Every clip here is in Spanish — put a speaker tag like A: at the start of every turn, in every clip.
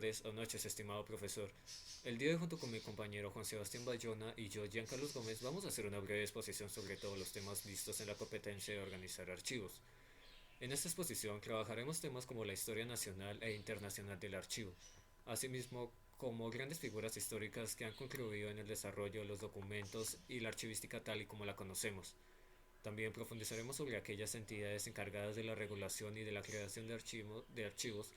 A: tardes o noches, estimado profesor. El día de hoy, junto con mi compañero Juan Sebastián Bayona y yo, Giancarlos Gómez, vamos a hacer una breve exposición sobre todos los temas vistos en la competencia de organizar archivos. En esta exposición trabajaremos temas como la historia nacional e internacional del archivo, asimismo como grandes figuras históricas que han contribuido en el desarrollo de los documentos y la archivística tal y como la conocemos. También profundizaremos sobre aquellas entidades encargadas de la regulación y de la creación de archivos,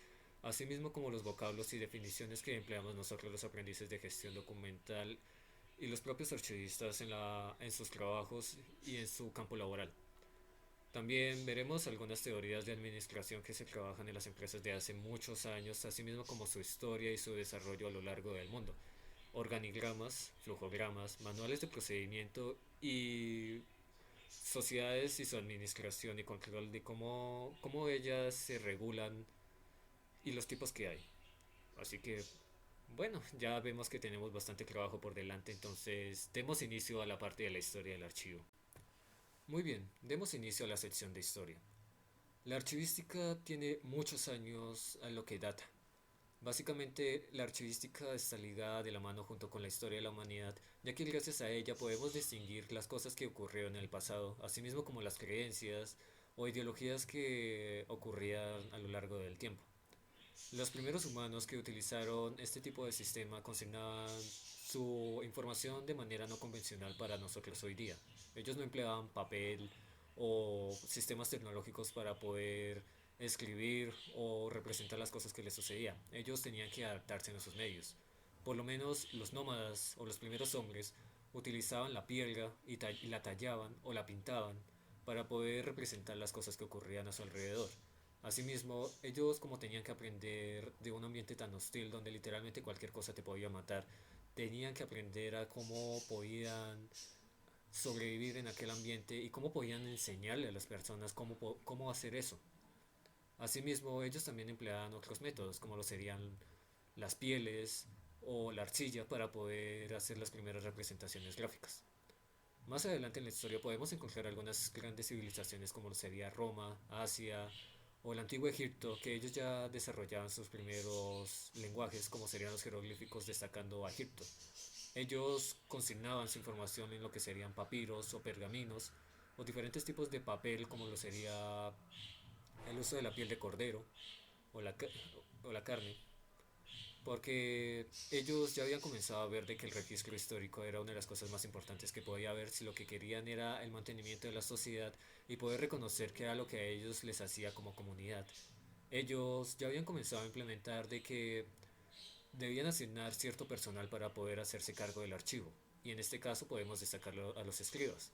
A: asimismo como los vocablos y definiciones que empleamos nosotros los aprendices de gestión documental y los propios archivistas en sus trabajos y en su campo laboral. También veremos algunas teorías de administración que se trabajan en las empresas de hace muchos años, asimismo como su historia y su desarrollo a lo largo del mundo. Organigramas, flujogramas, manuales de procedimiento y sociedades y su administración y control de cómo ellas se regulan y los tipos que hay. Así que, bueno, ya vemos que tenemos bastante trabajo por delante, entonces demos inicio a la parte de la historia del archivo. Muy bien, demos inicio a la sección de historia. La archivística tiene muchos años a lo que data. Básicamente, la archivística está ligada de la mano junto con la historia de la humanidad, ya que gracias a ella podemos distinguir las cosas que ocurrieron en el pasado, asimismo como las creencias o ideologías que ocurrían a lo largo del tiempo. Los primeros humanos que utilizaron este tipo de sistema consignaban su información de manera no convencional para nosotros hoy día. Ellos no empleaban papel o sistemas tecnológicos para poder escribir o representar las cosas que les sucedían. Ellos tenían que adaptarse a esos medios. Por lo menos los nómadas o los primeros hombres utilizaban la piedra y la tallaban o la pintaban para poder representar las cosas que ocurrían a su alrededor. Asimismo, ellos como tenían que aprender de un ambiente tan hostil donde literalmente cualquier cosa te podía matar, tenían que aprender a cómo podían sobrevivir en aquel ambiente y cómo podían enseñarle a las personas cómo hacer eso. Asimismo, ellos también empleaban otros métodos, como lo serían las pieles o la arcilla para poder hacer las primeras representaciones gráficas. Más adelante en la historia podemos encontrar algunas grandes civilizaciones como lo sería Roma, Asia o el antiguo Egipto, que ellos ya desarrollaban sus primeros lenguajes como serían los jeroglíficos destacando a Egipto. Ellos consignaban su información en lo que serían papiros o pergaminos o diferentes tipos de papel como lo sería el uso de la piel de cordero o o la carne, porque ellos ya habían comenzado a ver de que el registro histórico era una de las cosas más importantes que podía haber si lo que querían era el mantenimiento de la sociedad y poder reconocer que era lo que a ellos les hacía como comunidad. Ellos ya habían comenzado a implementar de que debían asignar cierto personal para poder hacerse cargo del archivo, y en este caso podemos destacarlo a los escribas.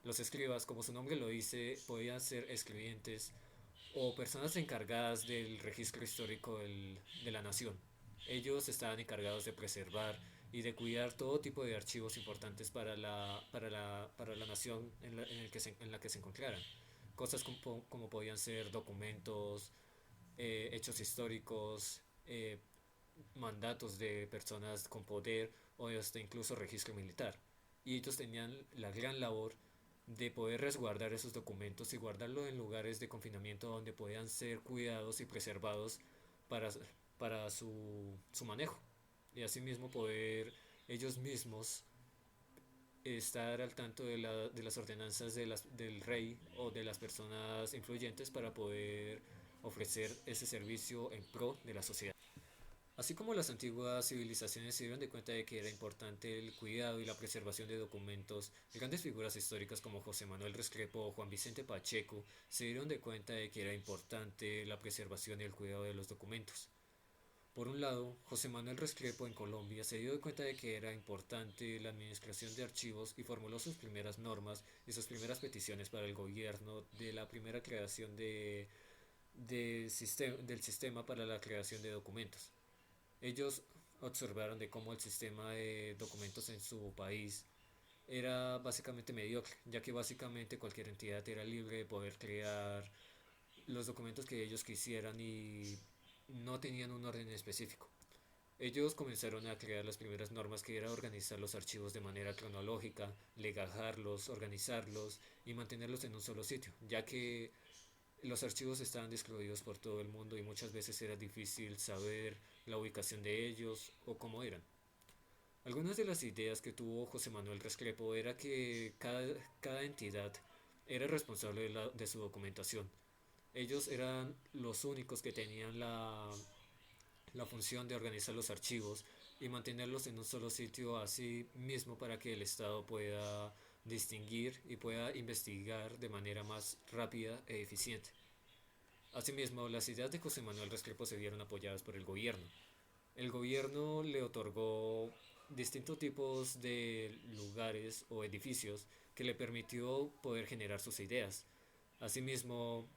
A: Los escribas, como su nombre lo dice, podían ser escribientes o personas encargadas del registro histórico de la nación. Ellos estaban encargados de preservar y de cuidar todo tipo de archivos importantes para la nación en la que se encontraran. Cosas como podían ser documentos, hechos históricos, mandatos de personas con poder o hasta incluso registro militar. Y ellos tenían la gran labor de poder resguardar esos documentos y guardarlos en lugares de confinamiento donde podían ser cuidados y preservados para, para su manejo. Y asimismo poder ellos mismos estar al tanto de las ordenanzas del rey o de las personas influyentes para poder ofrecer ese servicio en pro de la sociedad. Así como las antiguas civilizaciones se dieron de cuenta de que era importante el cuidado y la preservación de documentos, grandes figuras históricas como José Manuel Restrepo o Juan Vicente Pacheco se dieron de cuenta de que era importante la preservación y el cuidado de los documentos. Por un lado, José Manuel Restrepo en Colombia se dio de cuenta de que era importante la administración de archivos y formuló sus primeras normas y sus primeras peticiones para el gobierno de la primera creación del sistema para la creación de documentos. Ellos observaron de cómo el sistema de documentos en su país era básicamente mediocre, ya que básicamente cualquier entidad era libre de poder crear los documentos que ellos quisieran y no tenían un orden específico. Ellos comenzaron a crear las primeras normas que era organizar los archivos de manera cronológica, legajarlos, organizarlos y mantenerlos en un solo sitio, ya que los archivos estaban distribuidos por todo el mundo y muchas veces era difícil saber la ubicación de ellos o cómo eran. Algunas de las ideas que tuvo José Manuel Restrepo era que cada entidad era responsable de su documentación. Ellos eran los únicos que tenían la función de organizar los archivos y mantenerlos en un solo sitio así mismo para que el Estado pueda distinguir y pueda investigar de manera más rápida e eficiente. Asimismo, las ideas de José Manuel Restrepo se vieron apoyadas por el gobierno. El gobierno le otorgó distintos tipos de lugares o edificios que le permitió poder generar sus ideas. Asimismo,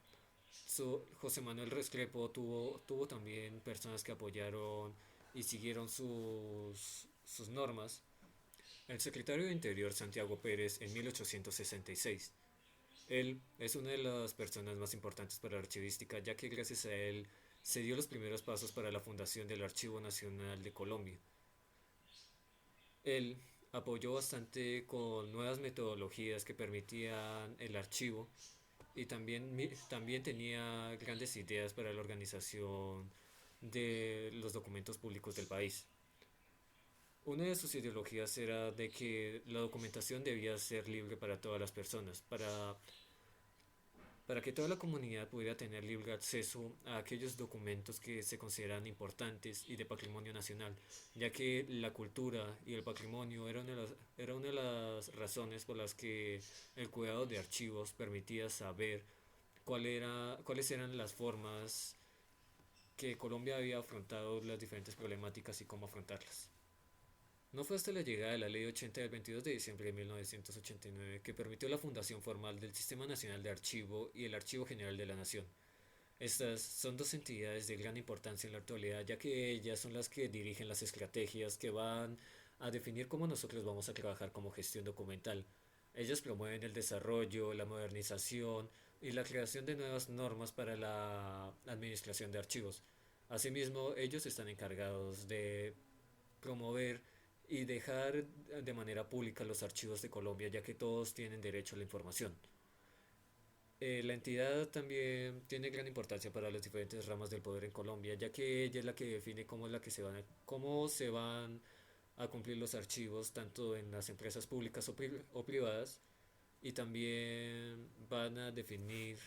A: José Manuel Restrepo tuvo también personas que apoyaron y siguieron sus normas. El secretario de Interior Santiago Pérez en 1866. Él es una de las personas más importantes para la archivística, ya que gracias a él se dio los primeros pasos para la fundación del Archivo Nacional de Colombia. Él apoyó bastante con nuevas metodologías que permitían el archivo y también tenía grandes ideas para la organización de los documentos públicos del país. Una de sus ideologías era de que la documentación debía ser libre para todas las personas, para que toda la comunidad pudiera tener libre acceso a aquellos documentos que se consideran importantes y de patrimonio nacional, ya que la cultura y el patrimonio era una de las razones por las que el cuidado de archivos permitía saber cuáles eran las formas que Colombia había afrontado las diferentes problemáticas y cómo afrontarlas. No fue hasta la llegada de la Ley 80 del 22 de diciembre de 1989 que permitió la fundación formal del Sistema Nacional de Archivo y el Archivo General de la Nación. Estas son dos entidades de gran importancia en la actualidad, ya que ellas son las que dirigen las estrategias que van a definir cómo nosotros vamos a trabajar como gestión documental. Ellas promueven el desarrollo, la modernización y la creación de nuevas normas para la administración de archivos. Asimismo, ellos están encargados de promover y dejar de manera pública los archivos de Colombia, ya que todos tienen derecho a la información. La entidad también tiene gran importancia para las diferentes ramas del poder en Colombia, ya que ella es la que define cómo se van a cumplir los archivos, tanto en las empresas públicas o privadas, y también van a definir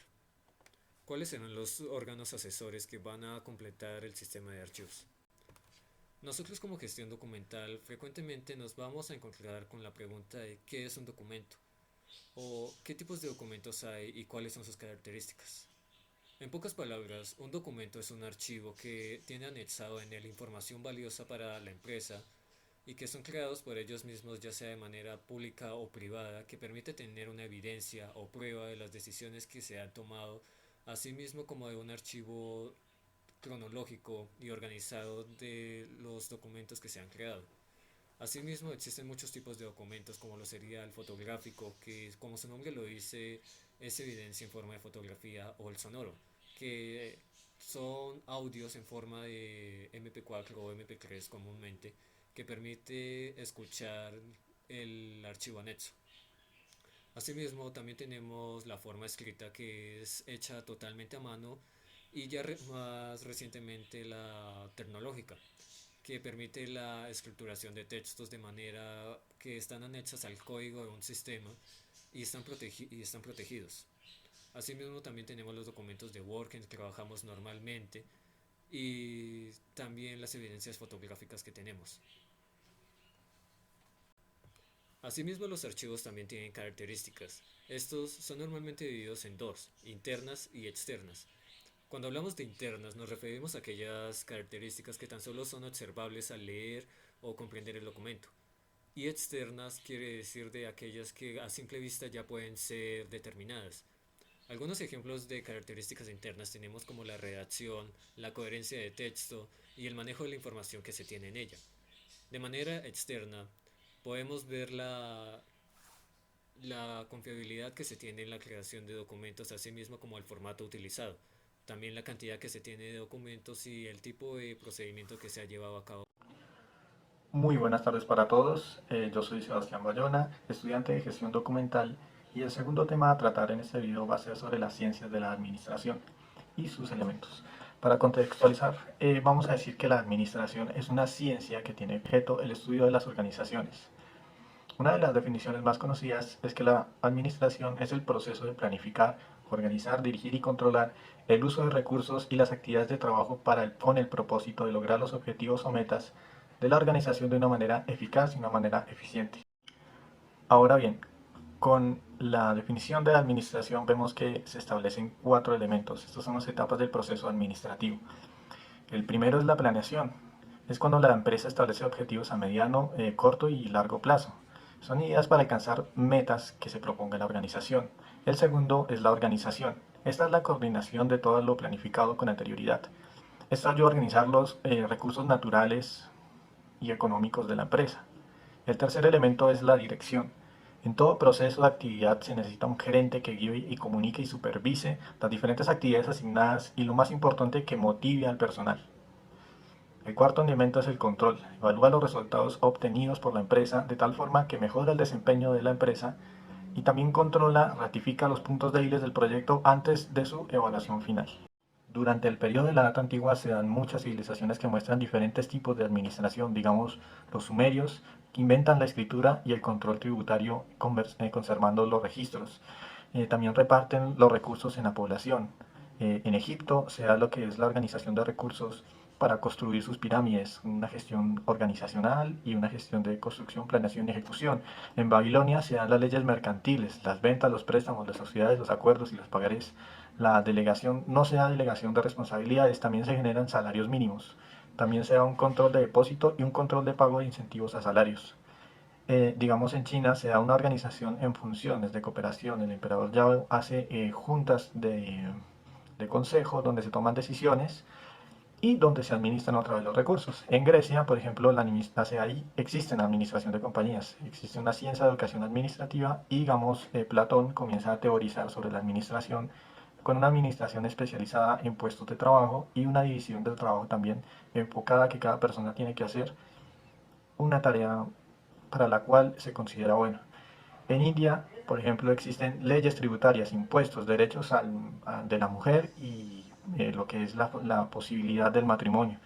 A: cuáles serán los órganos asesores que van a completar el sistema de archivos. Nosotros como gestión documental frecuentemente nos vamos a encontrar con la pregunta de qué es un documento o qué tipos de documentos hay y cuáles son sus características. En pocas palabras, un documento es un archivo que tiene anexado en él información valiosa para la empresa y que son creados por ellos mismos ya sea de manera pública o privada que permite tener una evidencia o prueba de las decisiones que se han tomado, asimismo como de un archivo cronológico y organizado de los documentos que se han creado. Asimismo, existen muchos tipos de documentos, como lo sería el fotográfico, que como su nombre lo dice, es evidencia en forma de fotografía, o el sonoro, que son audios en forma de MP4 o MP3 comúnmente, que permite escuchar el archivo anexo. Asimismo, también tenemos la forma escrita, que es hecha totalmente a mano, y ya más recientemente la tecnológica, que permite la escrituración de textos de manera que están anexas al código de un sistema y están protegidos. Asimismo, también tenemos los documentos de Word que trabajamos normalmente y también las evidencias fotográficas que tenemos. Asimismo, los archivos también tienen características. Estos son normalmente divididos en dos, internas y externas. Cuando hablamos de internas nos referimos a aquellas características que tan solo son observables al leer o comprender el documento. Y externas quiere decir de aquellas que a simple vista ya pueden ser determinadas. Algunos ejemplos de características internas tenemos como la redacción, la coherencia de texto y el manejo de la información que se tiene en ella. De manera externa, podemos ver la confiabilidad que se tiene en la creación de documentos, así mismo como el formato utilizado. También la cantidad que se tiene de documentos y el tipo de procedimiento que se ha llevado a cabo.
B: Muy buenas tardes para todos. Yo soy Sebastián Bayona, estudiante de gestión documental, y el segundo tema a tratar en este video va a ser sobre las ciencias de la administración y sus elementos. Para contextualizar, vamos a decir que la administración es una ciencia que tiene objeto el estudio de las organizaciones. Una de las definiciones más conocidas es que la administración es el proceso de planificar, organizar, dirigir y controlar el uso de recursos y las actividades de trabajo con el propósito de lograr los objetivos o metas de la organización de una manera eficaz y una manera eficiente. Ahora bien, con la definición de la administración vemos que se establecen 4 elementos. Estas son las etapas del proceso administrativo. El primero es la planeación. Es cuando la empresa establece objetivos a mediano, corto y largo plazo. Son ideas para alcanzar metas que se proponga la organización. El segundo es la organización. Esta es la coordinación de todo lo planificado con anterioridad. Esto ayuda a organizar los recursos naturales y económicos de la empresa. El tercer elemento es la dirección. En todo proceso de actividad se necesita un gerente que guíe y comunique y supervise las diferentes actividades asignadas y lo más importante que motive al personal. El cuarto elemento es el control. Evalúa los resultados obtenidos por la empresa de tal forma que mejora el desempeño de la empresa y también controla, ratifica los puntos débiles del proyecto antes de su evaluación final. Durante el periodo de la Edad Antigua se dan muchas civilizaciones que muestran diferentes tipos de administración, digamos los sumerios, que inventan la escritura y el control tributario conservando los registros. También reparten los recursos en la población. En Egipto se da lo que es la organización de recursos para construir sus pirámides, una gestión organizacional y una gestión de construcción, planeación y ejecución. En Babilonia se dan las leyes mercantiles, las ventas, los préstamos, las sociedades, los acuerdos y los pagarés. La delegación no se da delegación de responsabilidades, también se generan salarios mínimos. También se da un control de depósito y un control de pago de incentivos a salarios. Digamos en China se da una organización en funciones de cooperación. El emperador Yao hace juntas de consejo donde se toman decisiones y donde se administran otra vez los recursos. En Grecia, por ejemplo, ahí existe una administración de compañías, existe una ciencia de educación administrativa y, digamos, Platón comienza a teorizar sobre la administración con una administración especializada en puestos de trabajo y una división del trabajo también enfocada a que cada persona tiene que hacer una tarea para la cual se considera buena. En India, por ejemplo, existen leyes tributarias, impuestos, derechos de la mujer y lo que es la posibilidad del matrimonio.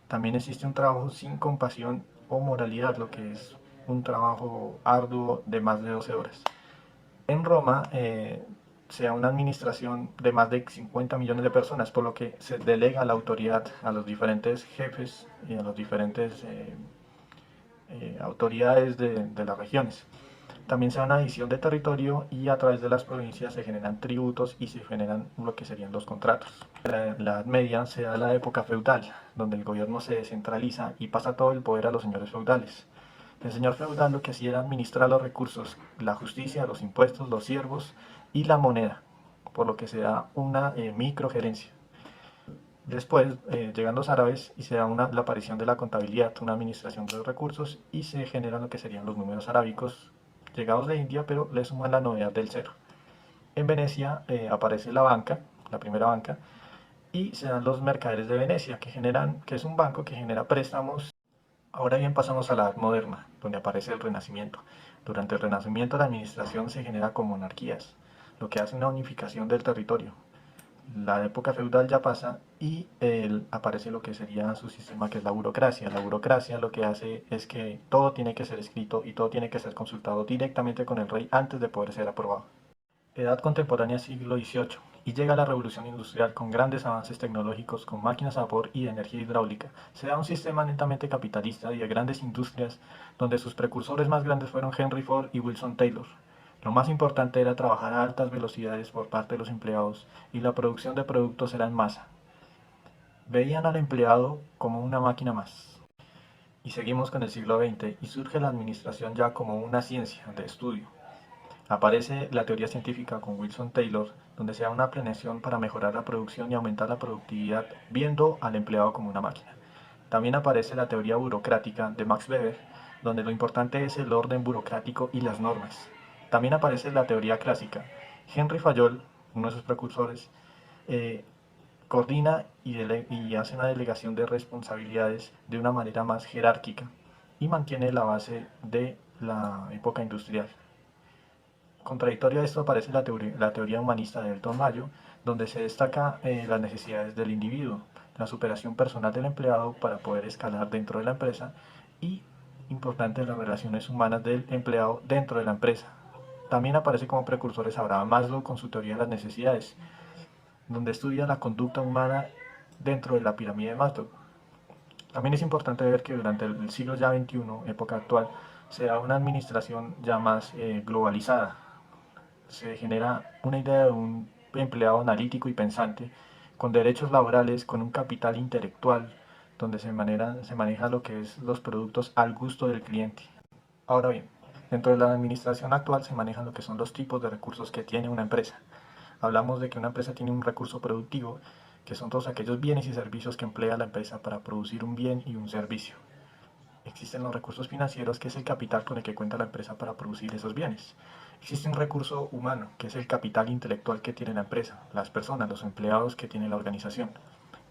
B: También existe un trabajo sin compasión o moralidad, lo que es un trabajo arduo de más de 12 horas. En Roma se da una administración de más de 50 millones de personas, por lo que se delega la autoridad a los diferentes jefes y a las diferentes autoridades de las regiones. También se da una división de territorio y a través de las provincias se generan tributos y se generan lo que serían los contratos. En la Edad Media se da la época feudal, donde el gobierno se descentraliza y pasa todo el poder a los señores feudales. El señor feudal lo que hacía era administrar los recursos, la justicia, los impuestos, los siervos y la moneda, por lo que se da una microgerencia. Después llegan los árabes y se da la aparición de la contabilidad, una administración de los recursos y se generan lo que serían los números arábicos llegados de India, pero le suman la novedad del cero. En Venecia aparece la banca, la primera banca, y se dan los mercaderes de Venecia, que es un banco que genera préstamos. Ahora bien pasamos a la Edad Moderna, donde aparece el Renacimiento. Durante el Renacimiento la administración se genera con monarquías, lo que hace una unificación del territorio. La época feudal ya pasa y aparece lo que sería su sistema, que es la burocracia. La burocracia lo que hace es que todo tiene que ser escrito y todo tiene que ser consultado directamente con el rey antes de poder ser aprobado. Edad contemporánea, siglo XVIII, y llega la revolución industrial con grandes avances tecnológicos, con máquinas a vapor y de energía hidráulica. Se da un sistema netamente capitalista y de grandes industrias, donde sus precursores más grandes fueron Henry Ford y Wilson Taylor. Lo más importante era trabajar a altas velocidades por parte de los empleados y la producción de productos era en masa. Veían al empleado como una máquina más. Y seguimos con el siglo XX y surge la administración ya como una ciencia de estudio. Aparece la teoría científica con Wilson Taylor, donde se da una planeación para mejorar la producción y aumentar la productividad viendo al empleado como una máquina. También aparece la teoría burocrática de Max Weber, donde lo importante es el orden burocrático y las normas. También aparece la teoría clásica. Henry Fayol, uno de sus precursores, coordina y hace una delegación de responsabilidades de una manera más jerárquica y mantiene la base de la época industrial. Contradictorio a esto aparece la teoría humanista de Elton Mayo, donde se destaca las necesidades del individuo, la superación personal del empleado para poder escalar dentro de la empresa y, importante, las relaciones humanas del empleado dentro de la empresa. También aparece como precursores Abraham Maslow con su teoría de las necesidades, donde estudia la conducta humana dentro de la pirámide de Maslow. También es importante ver que durante el siglo ya XXI, época actual, se da una administración ya más globalizada. Se genera una idea de un empleado analítico y pensante, con derechos laborales, con un capital intelectual, donde se maneja lo que es los productos al gusto del cliente. Ahora bien, dentro de la administración actual se manejan lo que son los tipos de recursos que tiene una empresa. Hablamos de que una empresa tiene un recurso productivo, que son todos aquellos bienes y servicios que emplea la empresa para producir un bien y un servicio. Existen los recursos financieros, que es el capital con el que cuenta la empresa para producir esos bienes. Existe un recurso humano, que es el capital intelectual que tiene la empresa, las personas, los empleados que tiene la organización.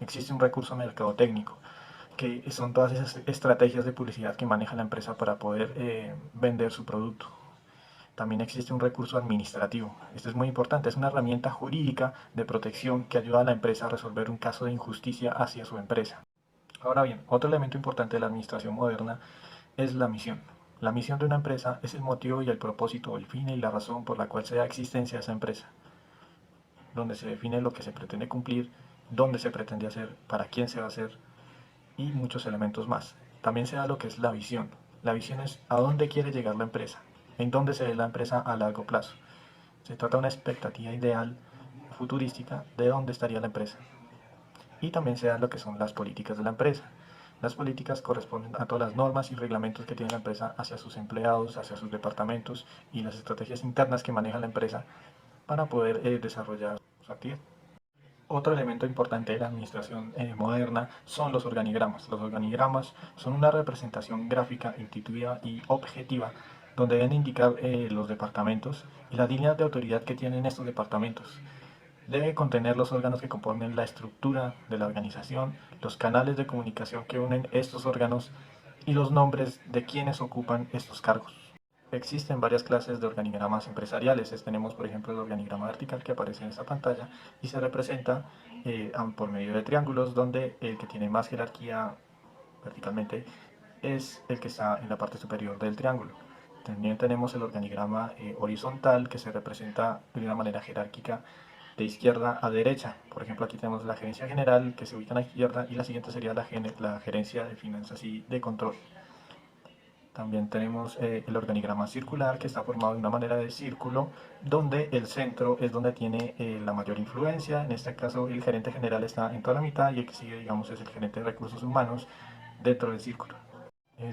B: Existe un recurso mercadotécnico, que son todas esas estrategias de publicidad que maneja la empresa para poder vender su producto. También existe un recurso administrativo. Esto es muy importante, es una herramienta jurídica de protección que ayuda a la empresa a resolver un caso de injusticia hacia su empresa. Ahora bien, otro elemento importante de la administración moderna es la misión. La misión de una empresa es el motivo y el propósito, el fin y la razón por la cual se da existencia a esa empresa, donde se define lo que se pretende cumplir, dónde se pretende hacer, para quién se va a hacer y muchos elementos más. También se da lo que es la visión. La visión es a dónde quiere llegar la empresa, en dónde se ve la empresa a largo plazo. Se trata de una expectativa ideal futurística de dónde estaría la empresa. Y también se da lo que son las políticas de la empresa. Las políticas corresponden a todas las normas y reglamentos que tiene la empresa hacia sus empleados, hacia sus departamentos y las estrategias internas que maneja la empresa para poder desarrollar su actividad. Otro elemento importante de la administración moderna son los organigramas. Los organigramas son una representación gráfica, intuitiva y objetiva donde deben indicar los departamentos y las líneas de autoridad que tienen estos departamentos. Debe contener los órganos que componen la estructura de la organización, los canales de comunicación que unen estos órganos y los nombres de quienes ocupan estos cargos. Existen varias clases de organigramas empresariales. Tenemos, por ejemplo, el organigrama vertical que aparece en esta pantalla y se representa por medio de triángulos, donde el que tiene más jerarquía verticalmente es el que está en la parte superior del triángulo. También tenemos el organigrama horizontal, que se representa de una manera jerárquica de izquierda a derecha. Por ejemplo, aquí tenemos la gerencia general, que se ubica a la izquierda, y la siguiente sería la gerencia de finanzas y de control. También tenemos el organigrama circular, que está formado de una manera de círculo, donde el centro es donde tiene la mayor influencia. En este caso, el gerente general está en toda la mitad y el que sigue, digamos, es el gerente de recursos humanos dentro del círculo.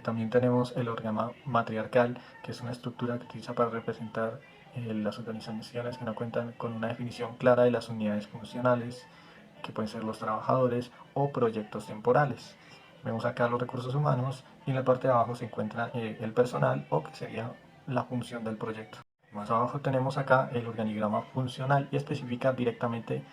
B: También tenemos el organigrama matriarcal, que es una estructura que utiliza para representar las organizaciones que no cuentan con una definición clara de las unidades funcionales, que pueden ser los trabajadores o proyectos temporales. Vemos acá los recursos humanos y en la parte de abajo se encuentra el personal, o que sería la función del proyecto. Más abajo tenemos acá el organigrama funcional y especifica directamente,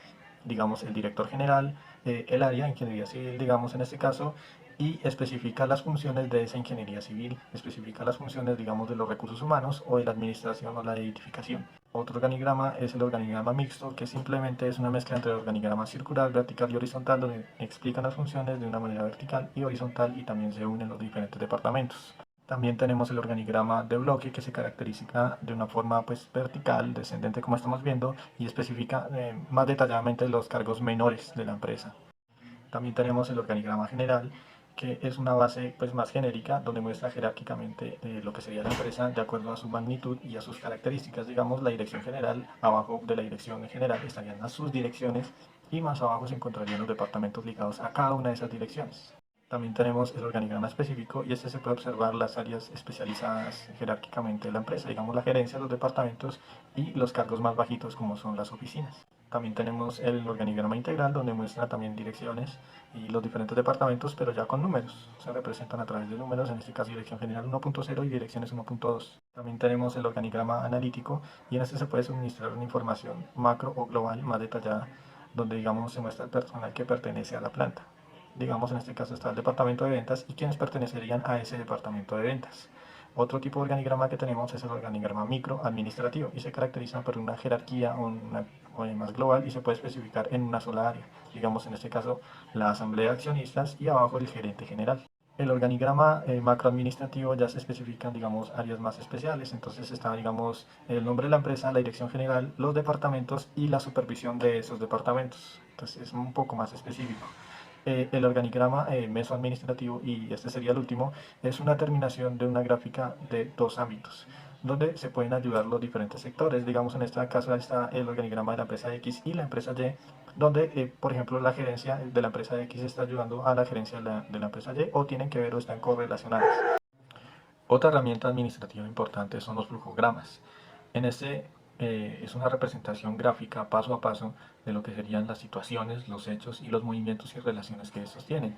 B: digamos, el director general, el área, ingeniería civil, digamos, en este caso, y especifica las funciones de esa ingeniería civil, especifica las funciones, digamos, de los recursos humanos o de la administración o la edificación. Otro organigrama es el organigrama mixto, que simplemente es una mezcla entre el organigrama circular, vertical y horizontal, donde explican las funciones de una manera vertical y horizontal y también se unen los diferentes departamentos. También tenemos el organigrama de bloque, que se caracteriza de una forma pues vertical, descendente como estamos viendo, y especifica más detalladamente los cargos menores de la empresa. También tenemos el organigrama general, que es una base pues más genérica, donde muestra jerárquicamente lo que sería la empresa de acuerdo a su magnitud y a sus características. Digamos, la dirección general, abajo de la dirección general estarían las subdirecciones y más abajo se encontrarían los departamentos ligados a cada una de esas direcciones. También tenemos el organigrama específico y este se puede observar las áreas especializadas jerárquicamente de la empresa, digamos la gerencia, los departamentos y los cargos más bajitos como son las oficinas. También tenemos el organigrama integral, donde muestra también direcciones y los diferentes departamentos, pero ya con números. Se representan a través de números, en este caso dirección general 1.0 y direcciones 1.2. También tenemos el organigrama analítico y en este se puede suministrar una información macro o global más detallada, donde digamos se muestra el personal que pertenece a la planta. Digamos, en este caso está el departamento de ventas y quienes pertenecerían a ese departamento de ventas. Otro tipo de organigrama que tenemos es el organigrama microadministrativo y se caracteriza por una jerarquía más global y se puede especificar en una sola área, digamos en este caso la asamblea de accionistas y abajo el gerente general. El organigrama macroadministrativo ya se especifican, digamos, áreas más especiales, entonces está, digamos, el nombre de la empresa, la dirección general, los departamentos y la supervisión de esos departamentos, entonces es un poco más específico. El organigrama mesoadministrativo, y este sería el último, es una terminación de una gráfica de dos ámbitos, donde se pueden ayudar los diferentes sectores. Digamos, en este caso está el organigrama de la empresa X y la empresa Y, donde, por ejemplo, la gerencia de la empresa X está ayudando a la gerencia de la empresa Y, o tienen que ver o están correlacionadas. Otra herramienta administrativa importante son los flujogramas. En este es una representación gráfica paso a paso de lo que serían las situaciones, los hechos y los movimientos y relaciones que estos tienen.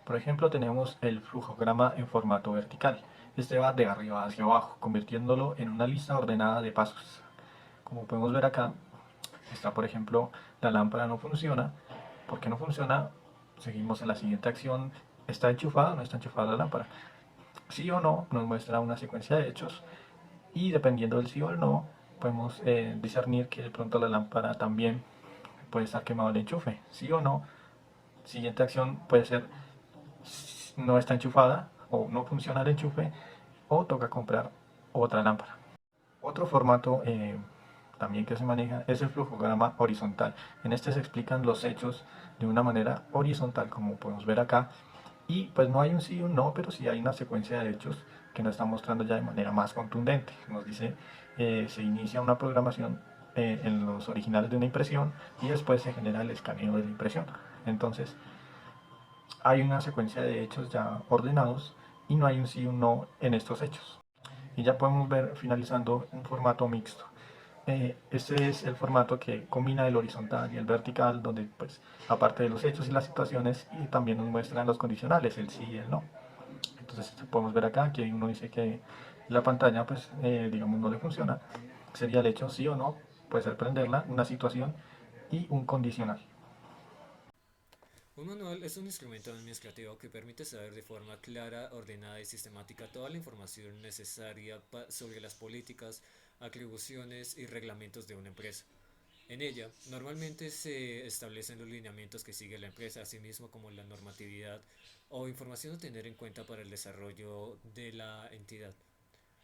B: Por ejemplo, tenemos el flujograma en formato vertical. Este va de arriba hacia abajo, convirtiéndolo en una lista ordenada de pasos. Como podemos ver acá, está por ejemplo, la lámpara no funciona. ¿Por qué no funciona? Seguimos en la siguiente acción. ¿Está enchufada o no está enchufada la lámpara? Sí o no, nos muestra una secuencia de hechos y dependiendo del sí o el no, podemos discernir que de pronto la lámpara también puede estar quemado el enchufe, sí o no. Siguiente acción puede ser no está enchufada o no funciona el enchufe o toca comprar otra lámpara. Otro formato también que se maneja es el flujograma horizontal. En este se explican los hechos de una manera horizontal, como podemos ver acá. Y pues no hay un sí y un no, pero sí hay una secuencia de hechos que nos está mostrando ya de manera más contundente. Nos dice, se inicia una programación en los originales de una impresión y después se genera el escaneo de la impresión. Entonces, hay una secuencia de hechos ya ordenados y no hay un sí y un no en estos hechos. Y ya podemos ver finalizando un formato mixto. Este es el formato que combina el horizontal y el vertical, donde pues aparte de los hechos y las situaciones, y también nos muestran los condicionales, el sí y el no. Entonces podemos ver acá que uno dice que la pantalla pues digamos no le funciona, sería el hecho sí o no, puede ser prenderla, una situación y un condicional.
A: Un manual es un instrumento administrativo que permite saber de forma clara, ordenada y sistemática toda la información necesaria sobre las políticas, atribuciones y reglamentos de una empresa. En ella, normalmente se establecen los lineamientos que sigue la empresa, así mismo como la normatividad o información a tener en cuenta para el desarrollo de la entidad.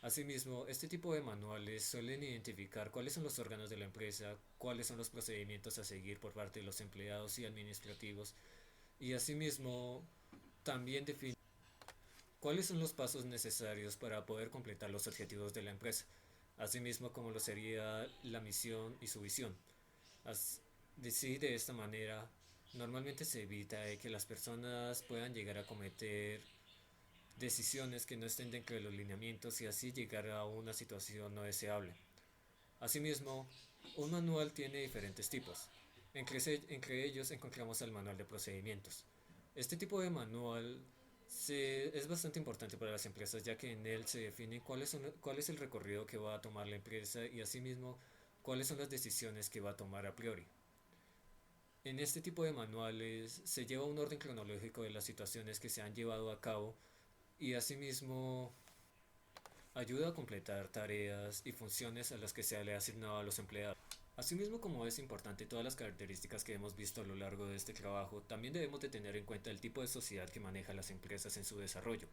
A: Asimismo, este tipo de manuales suelen identificar cuáles son los órganos de la empresa, cuáles son los procedimientos a seguir por parte de los empleados y administrativos, y asimismo también define cuáles son los pasos necesarios para poder completar los objetivos de la empresa, asimismo como lo sería la misión y su visión. As- de esta manera, normalmente se evita que las personas puedan llegar a cometer decisiones que no estén dentro de los lineamientos y así llegar a una situación no deseable. Asimismo, un manual tiene diferentes tipos. Entre ellos encontramos el manual de procedimientos. Este tipo de manual es bastante importante para las empresas ya que en él se define cuál es el recorrido que va a tomar la empresa y asimismo cuáles son las decisiones que va a tomar a priori. En este tipo de manuales se lleva un orden cronológico de las situaciones que se han llevado a cabo y asimismo ayuda a completar tareas y funciones a las que se le ha asignado a los empleados. Asimismo, como es importante todas las características que hemos visto a lo largo de este trabajo, también debemos de tener en cuenta el tipo de sociedad que maneja las empresas en su desarrollo.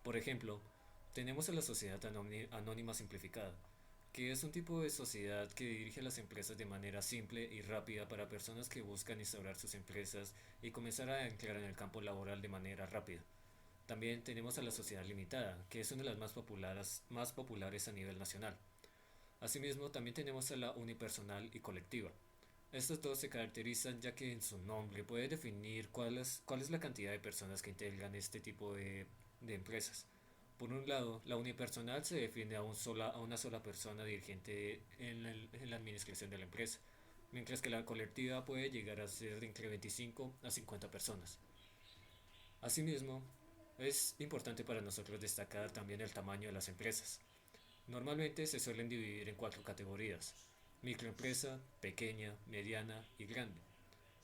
A: Por ejemplo, tenemos a la sociedad anónima simplificada, que es un tipo de sociedad que dirige las empresas de manera simple y rápida para personas que buscan instaurar sus empresas y comenzar a entrar en el campo laboral de manera rápida. También tenemos a la sociedad limitada, que es una de las más populares a nivel nacional. Asimismo, también tenemos a la unipersonal y colectiva. Estos dos se caracterizan ya que en su nombre puede definir cuál es la cantidad de personas que integran este tipo de empresas. Por un lado, la unipersonal se define a una sola persona dirigente en la administración de la empresa, mientras que la colectiva puede llegar a ser de entre 25 a 50 personas. Asimismo, es importante para nosotros destacar también el tamaño de las empresas. Normalmente se suelen dividir en cuatro categorías: microempresa, pequeña, mediana y grande.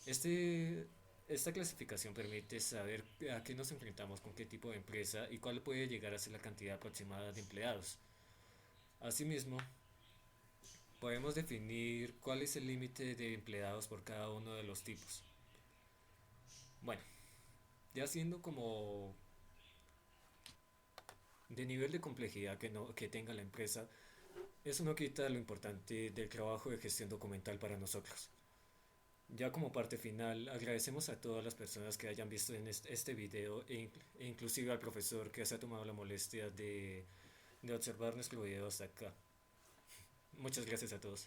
A: Este Esta clasificación permite saber a qué nos enfrentamos con qué tipo de empresa y cuál puede llegar a ser la cantidad aproximada de empleados. Asimismo, podemos definir cuál es el límite de empleados por cada uno de los tipos. Bueno, ya siendo como de nivel de complejidad que tenga la empresa, eso no quita lo importante del trabajo de gestión documental para nosotros. Ya como parte final, agradecemos a todas las personas que hayan visto en este video e inclusive al profesor que se ha tomado la molestia de observar nuestro video hasta acá. Muchas gracias a todos.